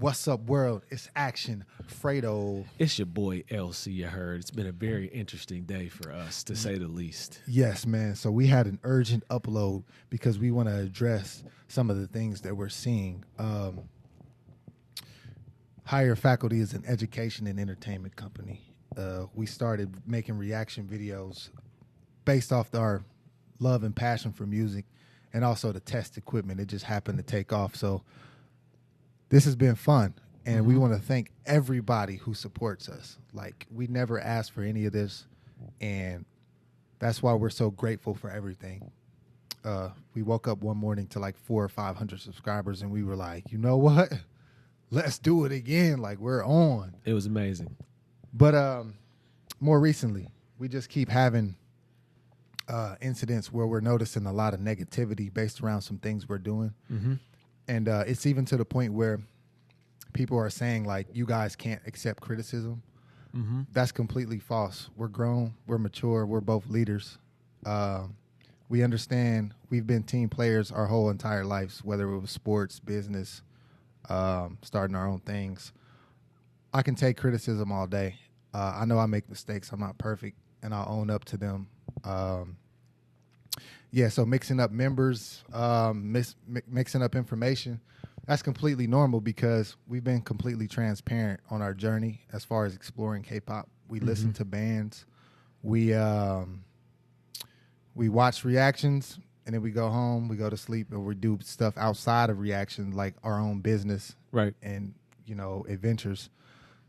What's up, world? It's Action Fredo. It's your boy LC, you heard. It's been a very interesting day for us, to say the least. Yes, man. So we had an urgent upload because we want to address some of the things that we're seeing. Higher Faculty is an education and entertainment company. We started making reaction videos based off our love and passion for music and also the test equipment. It just happened to take off. So this has been fun, and we want to thank everybody who supports us. Like, we never asked for any of this, and that's why we're so grateful for everything. We woke up one morning to like 400 or 500 subscribers, and we were like, you know what? Let's do it again. Like, we're on. It was amazing. But more recently, we just keep having incidents where we're noticing a lot of negativity based around some things we're doing. Mm-hmm. And it's even to the point where people are saying, like, you guys can't accept criticism. Mm-hmm. That's completely false. We're grown. We're mature. We're both leaders. We understand. We've been team players our whole entire lives, whether it was sports, business, starting our own things. I can take criticism all day. I know I make mistakes. I'm not perfect, and I'll own up to them. Yeah, so mixing up members, mixing up information, that's completely normal because we've been completely transparent on our journey as far as exploring K-pop. We listen to bands, we watch reactions, and then we go home, we go to sleep, and we do stuff outside of reaction, like our own business, right? And adventures.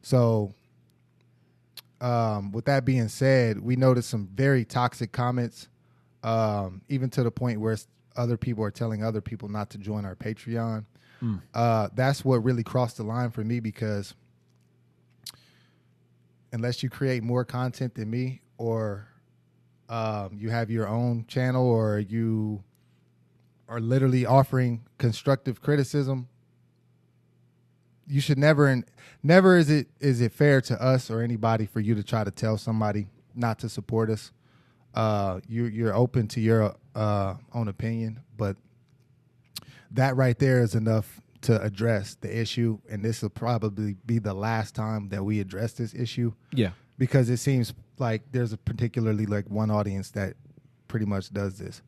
So, with that being said, we noticed some very toxic comments. Even to the point where other people are telling other people not to join our Patreon. That's what really crossed the line for me, because unless you create more content than me, or you have your own channel, or you are literally offering constructive criticism, you should never is it fair to us or anybody for you to try to tell somebody not to support us. You're open to your own opinion, but that right there is enough to address the issue, and this will probably be the last time that we address this issue. Yeah, because it seems like there's a particularly like one audience that pretty much does this.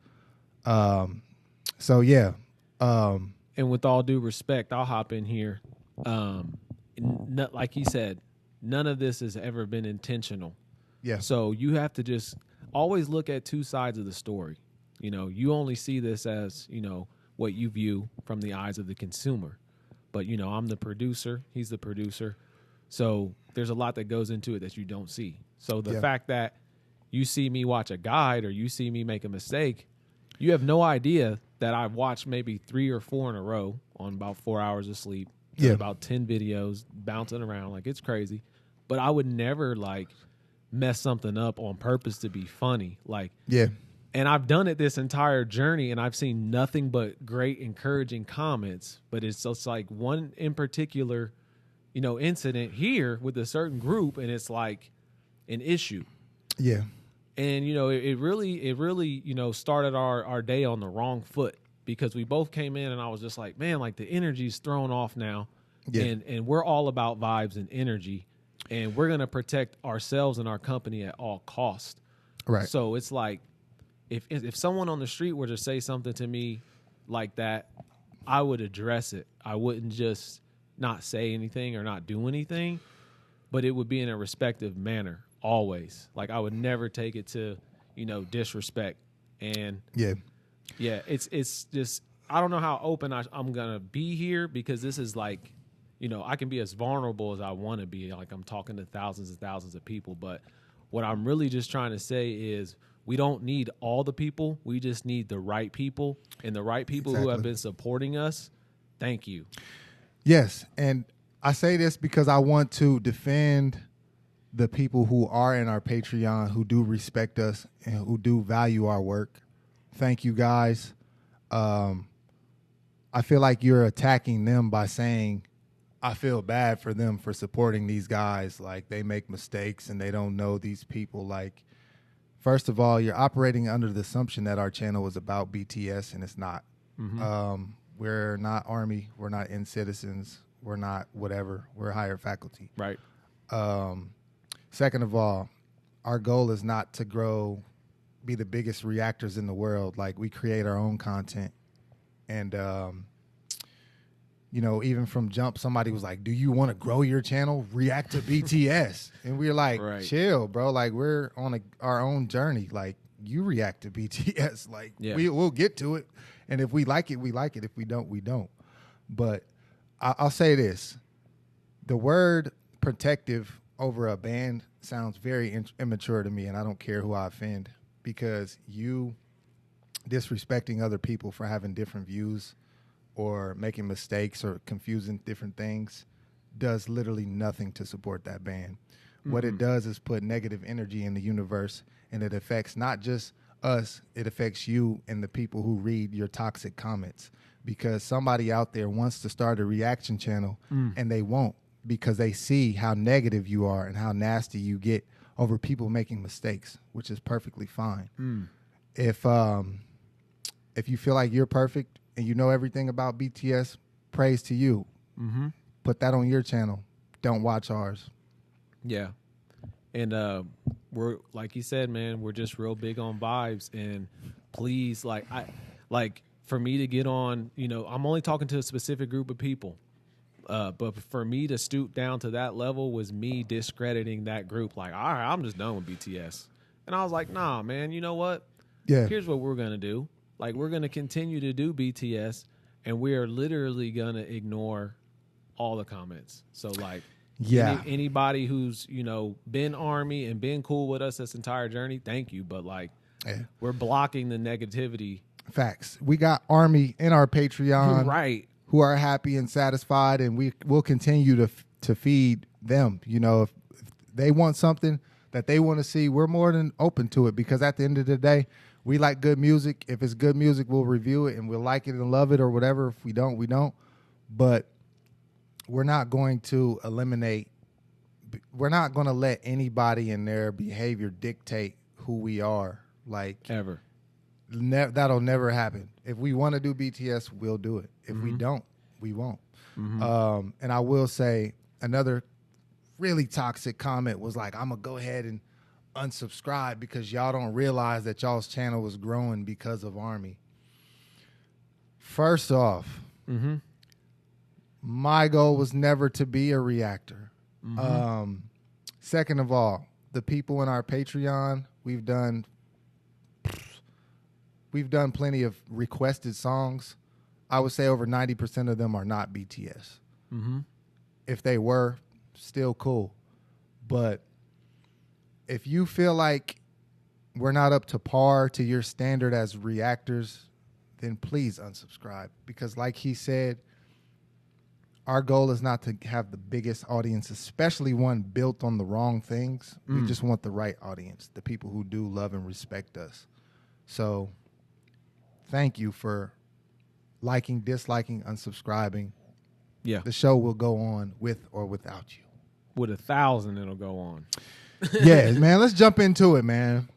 So yeah. And with all due respect, I'll hop in here. Like he said, none of this has ever been intentional. Yeah. So you have to just always look at two sides of the story. You only see this as, what you view from the eyes of the consumer. But, I'm the producer. He's the producer. So there's a lot that goes into it that you don't see. So the fact that you see me watch a guide or you see me make a mistake, you have no idea that I've watched maybe 3 or 4 in a row on about 4 hours of sleep. Yeah. About 10 videos bouncing around. Like, it's crazy. But I would never, mess something up on purpose to be funny. And I've done it this entire journey, and I've seen nothing but great encouraging comments. But it's just like one in particular, incident here with a certain group, and it's like an issue. Yeah. And it really started our day on the wrong foot, because we both came in and I was just like, man, like the energy's thrown off now. Yeah. And we're all about vibes and energy. And we're going to protect ourselves and our company at all costs. Right. So it's like, if someone on the street were to say something to me like that, I would address it. I wouldn't just not say anything or not do anything, but it would be in a respectful manner always. Like, I would never take it to, disrespect. And yeah, it's just, I don't know how open I'm going to be here, because this is like, I can be as vulnerable as I want to be. Like, I'm talking to thousands and thousands of people. But what I'm really just trying to say is, we don't need all the people. We just need the right people. And the right people who have been supporting us, thank you. Yes. And I say this because I want to defend the people who are in our Patreon, who do respect us and who do value our work. Thank you, guys. I feel like you're attacking them by saying, I feel bad for them for supporting these guys. Like, they make mistakes and they don't know these people. Like, first of all, you're operating under the assumption that our channel is about BTS, and it's not. We're not Army. We're not In Citizens. We're not whatever. We're higher faculty. Right. Second of all, our goal is not to be the biggest reactors in the world. Like, we create our own content. And, you know, even from jump, somebody was like, do you want to grow your channel? React to BTS. And we're like, chill, bro. Like, we're on our own journey. Like, you react to BTS. Like, we'll get to it. And if we like it, we like it. If we don't, we don't. But I'll say this. The word protective over a band sounds very immature to me, and I don't care who I offend, because you disrespecting other people for having different views or making mistakes or confusing different things does literally nothing to support that band. Mm-hmm. What it does is put negative energy in the universe, and it affects not just us, it affects you and the people who read your toxic comments, because somebody out there wants to start a reaction channel and they won't, because they see how negative you are and how nasty you get over people making mistakes, which is perfectly fine. If you feel like you're perfect and you know everything about BTS, praise to you. Mm-hmm. Put that on your channel. Don't watch ours. Yeah. And we're, like you said, man, we're just real big on vibes. And please, for me to get on, you know, I'm only talking to a specific group of people. But for me to stoop down to that level was me discrediting that group. Like, all right, I'm just done with BTS. And I was like, nah, man, you know what? Yeah. Here's what we're going to do. Like, we're going to continue to do BTS, and we are literally going to ignore all the comments. So, like, anybody who's, you know, been Army and been cool with us this entire journey, thank you. But, like, we're blocking the negativity. Facts. We got Army in our Patreon. Right. Who are happy and satisfied, and we will continue to feed them. You know, if they want something that they want to see, we're more than open to it, because at the end of the day, we like good music. If it's good music, we'll review it and we'll like it and love it or whatever. If we don't, we don't. But we're not going to we're not going to let anybody in their behavior dictate who we are. Like, ever. That'll never happen. If we want to do BTS, we'll do it. If we don't, we won't. Mm-hmm. And I will say, another really toxic comment was like, I'm going to go ahead and unsubscribe because y'all don't realize that y'all's channel was growing because of Army. First off, my goal was never to be a reactor. Second of all, the people in our Patreon, we've done plenty of requested songs. I would say over 90% of them are not BTS. Mm-hmm. If they were, still cool. But if you feel like we're not up to par to your standard as reactors, then please unsubscribe. Because like he said, our goal is not to have the biggest audience, especially one built on the wrong things. We just want the right audience, the people who do love and respect us. So thank you for liking, disliking, unsubscribing. Yeah. The show will go on with or without you. With 1,000, it'll go on. Yeah, man. Let's jump into it, man.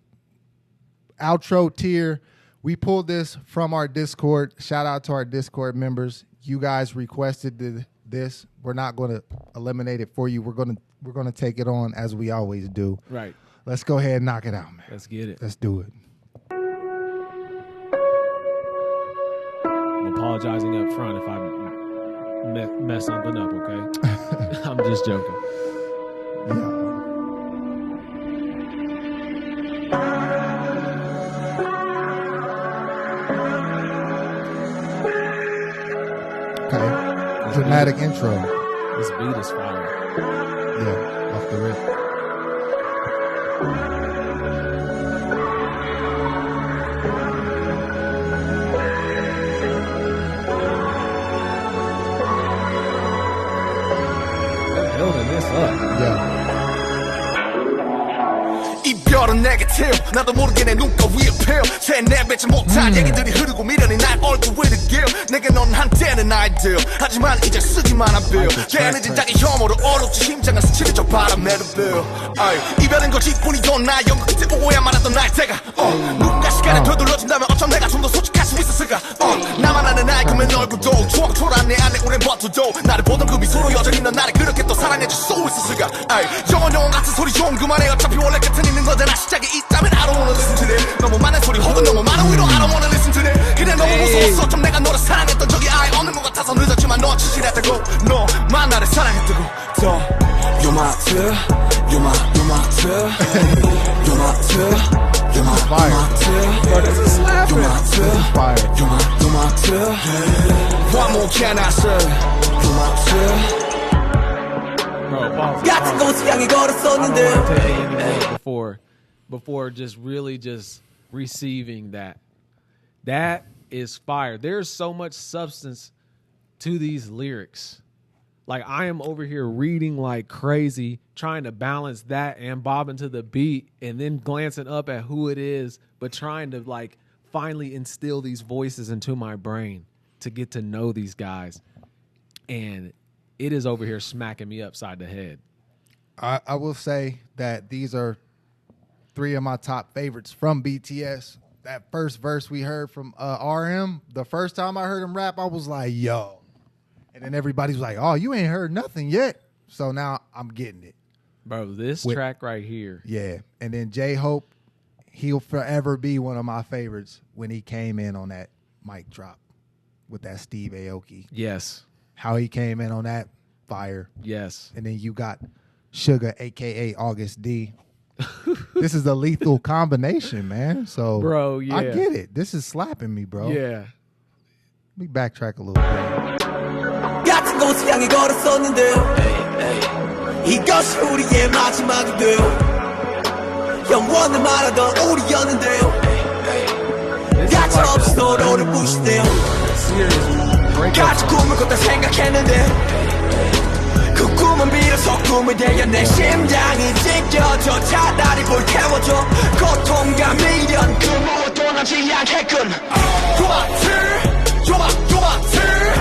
Outro tier. We pulled this from our Discord. Shout out to our Discord members. You guys requested this. We're not going to eliminate it for you. We're going to take it on as we always do. Right. Let's go ahead and knock it out, man. Let's get it. Let's do it. I'm apologizing up front if I mess something up, okay? I'm just joking. Yeah. Okay. Dramatic intro. This beat is fire. Yeah, off the rip. They're building this up. Yeah. 걸은 네게티브 나도 모르게 내 눈가 위에 피어 새 내뱉지 못한 얘기들이 흐르고 미련이 날 얼굴 위를 길 내게 넌 한때는 아이디어 하지만 이제 쓰기만 한 빌 걔는 진작에 혐오로 어렵지 심장은 스치는 저 바람 내는 빌 이별은 거짓뿐이던 나 연극 끝에 오해야 말았던 나의 때가 누군가 시간을 되돌려준다면 어쩜 내가 좀 더 솔직할 수 있었을까 나만 아는 나의 금연 얼굴도 추억 초라한 내 안에 오랜 버투도 나를 보던 그 미소로 여전히 넌 나를 그렇게 또 사랑해줄 수 있었을까 영원 같은 소리 좀 그만해 어차피 원래 끝은 있는 거잖아 시작이 있다면 I don't wanna listen to it 너무 많은 소리 혹은 너무 많은 위로 I don't wanna listen to it 그래 너무 무서웠어 좀 내가 너를 사랑했던 적이 아예 없는 것 같아서 늦었지만 너 진실했다고 너만 나를 사랑했다고 더 You're my two You're my two You're my two You're my two Bro, this is slapping. You're my two You're my two What more can I say You're my two 같은 곳을 향해 걸었었는데 before just really just receiving that is fire. There's so much substance to these lyrics. Like I am over here reading like crazy, trying to balance that and bobbing to the beat and then glancing up at who it is, but trying to like finally instill these voices into my brain to get to know these guys. And it is over here smacking me upside the head. I will say that these are 3 of my top favorites from BTS. That first verse we heard from RM, the first time I heard him rap, I was like, yo. And then everybody was like, oh, you ain't heard nothing yet. So now I'm getting it. Bro, this track right here. Yeah. And then J-Hope, he'll forever be one of my favorites when he came in on that mic drop with that Steve Aoki. Yes. How he came in on that, fire. Yes. And then you got Sugar, a.k.a. August D. This is a lethal combination, man. So, bro, yeah. I get it. This is slapping me, bro. Yeah. Let me backtrack a little bit. 같은 곳을 향해 걸었었는데 이것이 우리의 마지막이 돼요 영원을 말하던 우리였는데요 가차 없이 서로를 부시네요 같이 꿈을 꿨다 생각했는데 그 꿈은 비로소 꿈이 되어 내 심장이 찢겨져 차라리 불태워줘 고통과 미련 그 무엇도 남지 않겠군 You're my tear You're my tear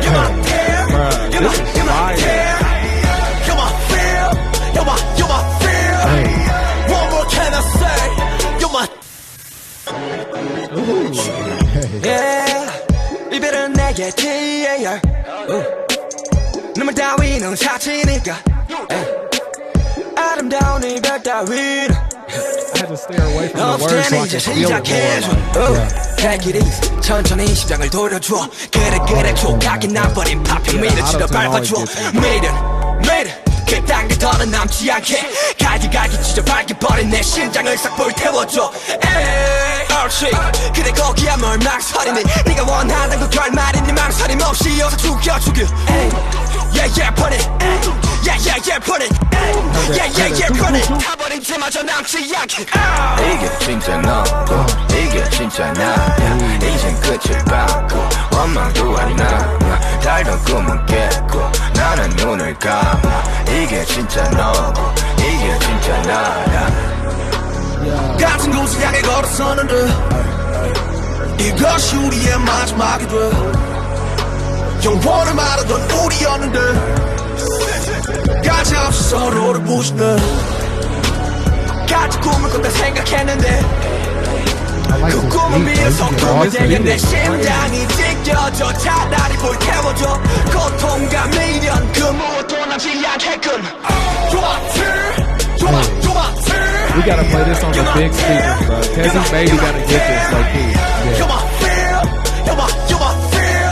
You're my tear You're my tear You're my fear You're my fear What more can I say You're my Yeah 이별은 내게 TAR 눈물 따위는 사치니까 아름다운 이별 따위는 I had to stay away from the words so I could feel it more. Take it easy 천천히 심장을 돌려줘 그래 촉하게 나버린 파편 미르치러 밟아줘 매일은 그딴 게 더는 남지 않게 갈기 찢어 밝혀버린 내 심장을 싹 불태워줘 에이 옳지 그래 거기야 뭘 망설이니 네가 원하는 그 결말이 네 망설임 없이 어서 죽여 Yeah, put it Yeah, put it Yeah, put it 타버린 채마저 남지 않게 이게 진짜 너고 이게 진짜 나야 이젠 끝을 봤고 원망도 안 남아 달던 꿈은 깼고 나는 눈을 감아 이게 진짜 너고 이게 진짜 나야 같은 곳을 향해 걸었었는데 이것이 우리의 마지막이 돼 영원을 말하던 우리였는데 가차 없이 서로를 부시네 같이 꿈을 꿨다 생각했는데 그 꿈은 비로소 꿈이 되어 내 심장이 찢겨져 차라리 불태워줘 고통과 미련 그 무엇도 남지 않겠군 You're my tear You're my tear We gotta play this on the big speakers, bro. Tezzy's baby gotta get this, like, key. You're my fear You're my fear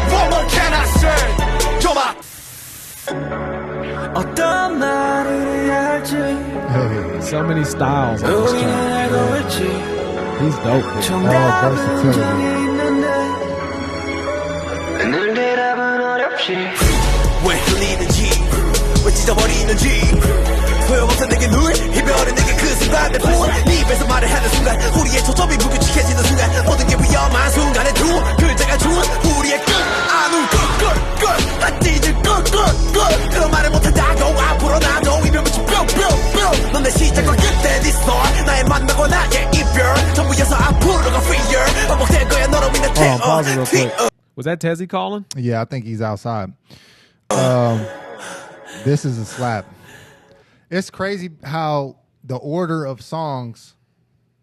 What more can I say You're my 어떤 말을 해야 할지 So many styles on this track. He's dope, dude. Versatility. 왜 흘리는지 왜 찢어버리는지 소용없어 내게 누울 이별은 내게 그 순간 내 부은 네 입에서 말을 하는 순간 우리의 초점이 무규칙해지는 순간 모든 게 위험한 순간에 두 글자가 주은 우리의 끝 아는 끝 안 찢을 끝 그런 말을 못한다고 앞으로 나도 이별빛이 뿅 넌 내 시작과 끝에 네 pause it real quick. Was that Tezzy calling? Yeah, I think he's outside. This is a slap. It's crazy how the order of songs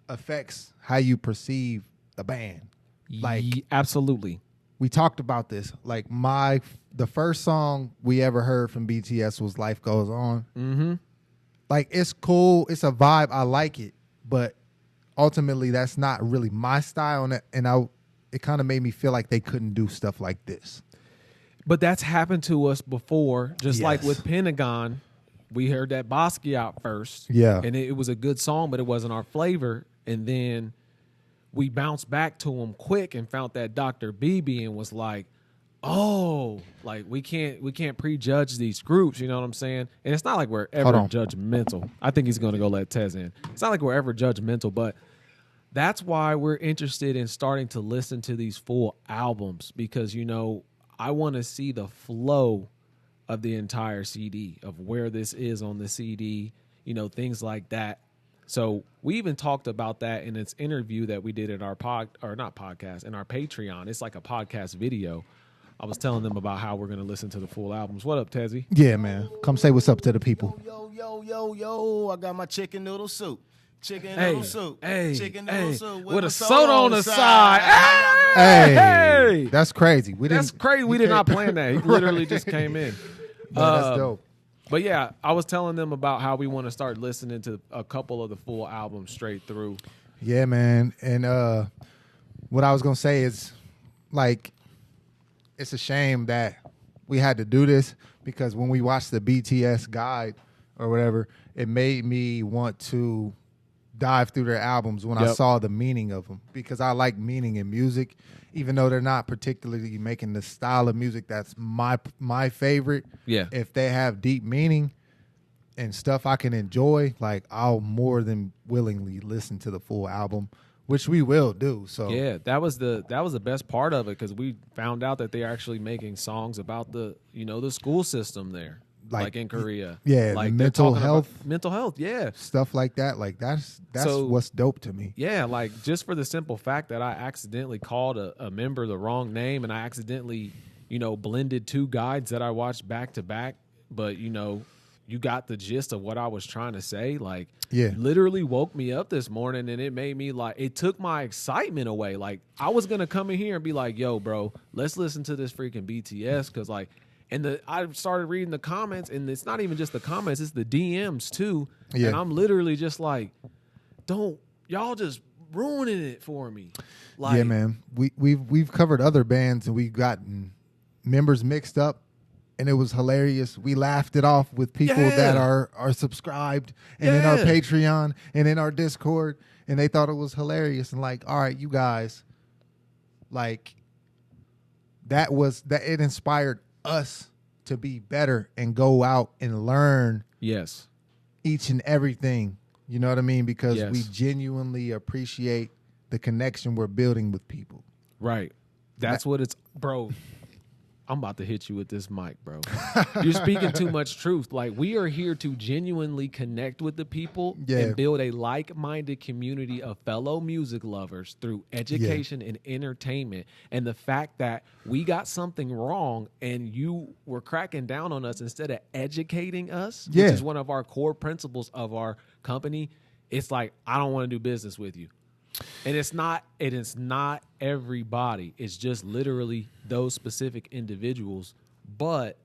affects how you perceive the band. Like, Absolutely. we talked about this. Like, the first song we ever heard from BTS was "Life Goes On." Mm-hmm. Like, it's cool. It's a vibe. I like it, but ultimately, that's not really my style. And it kind of made me feel like they couldn't do stuff like this. But that's happened to us before. Just like Yes. with Pentagon, we heard that Basquiat first. Yeah. And it was a good song, but it wasn't our flavor. And then we bounced back to them quick and found that Dr. BB and was like, oh, like we can't prejudge these groups, you know what I'm saying? And it's not like we're ever judgmental. I think he's gonna go let Tez in. It's not like we're ever judgmental, but that's why we're interested in starting to listen to these full albums, because, you know, I want to see the flow of the entire CD, of where this is on the CD, you know, things like that. So we even talked about that in its interview that we did at our in our Patreon. It's like a podcast video. I was telling them about how we're going to listen to the full albums. What up, Tezzy? Yeah, man. Come say what's up to the people. Yo, I got my chicken noodle soup. Chicken Hey, noodle soup. hey, Chicken hey, noodle soup with a soda on the side. Hey, that's crazy. That's crazy. We did not plan that. He literally just came in. That's dope. But yeah, I was telling them about how we want to start listening to a couple of the full albums straight through. Yeah, man. And what I was gonna say is, like, it's a shame that we had to do this, because when we watched the BTS guide or whatever, it made me want to dive through their albums when I saw the meaning of them, because I like meaning in music, even though they're not particularly making the style of music that's my favorite. Yeah. If they have deep meaning and stuff I can enjoy, like, I'll more than willingly listen to the full album, which we will do. So yeah, that was the best part of it, because we found out that they're actually making songs about the school system there, like in Korea. Yeah, like the they're mental talking health. about mental health. Yeah, Stuff like that. Like, that's So- what's dope to me. yeah, like just for the simple fact that I accidentally called a member the wrong name, and I accidentally blended two guides that I watched back to back, but you got the gist of what I was trying to say. Like, Yeah. literally woke me up this morning, and it made me like, it took my excitement away. Like, I was gonna come in here and be like, yo, bro, let's listen to this freaking BTS, because like, I started reading the comments, and it's not even just the comments, it's the DMs too. Yeah. And I'm literally just like, don't y'all just ruining it for me. Like, Yeah, man. We've covered other bands and we've gotten members mixed up, and it was hilarious. We laughed it off with people that are subscribed and in our Patreon and in our Discord, and they thought it was hilarious. And like, all right, you guys, like, it inspired us to be better and go out and learn yes. each and everything. You know what I mean? Because Yes. we genuinely appreciate the connection we're building with people. Right. That's what it's, bro. I'm about to hit you with this mic, bro. You're speaking too much truth. Like, we are here to genuinely connect with the people and build a like-minded community of fellow music lovers through education and entertainment. And the fact that we got something wrong and you were cracking down on us instead of educating us, which is one of our core principles of our company, it's like, I don't want to do business with you. And it is not everybody. It's just literally those specific individuals. But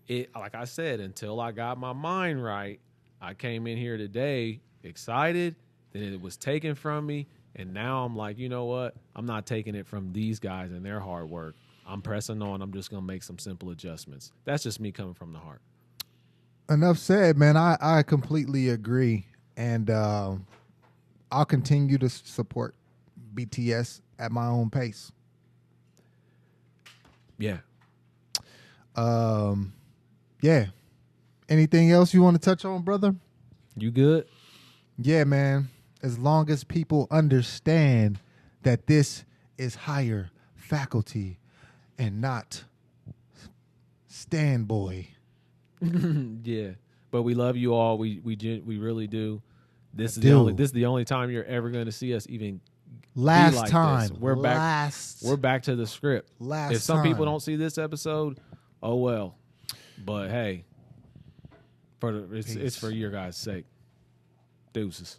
like I said, until I got my mind right, I came in here today excited, then it was taken from me, and now I'm like, you know what? I'm not taking it from these guys and their hard work. I'm pressing on. I'm just gonna make some simple adjustments. That's just me coming from the heart. Enough said, man. I completely agree. And I'll continue to support BTS at my own pace. Yeah. Yeah. Anything else you want to touch on, brother? You good? Yeah, man. As long as people understand that this is higher faculty and not stand boy. Yeah. But we love you all. We really do. This is the only time you're ever going to see us even Last like time. this. We're back to the script. Last if some people time. don't see this episode, oh well. But hey, it's for your guys' sake. Deuces.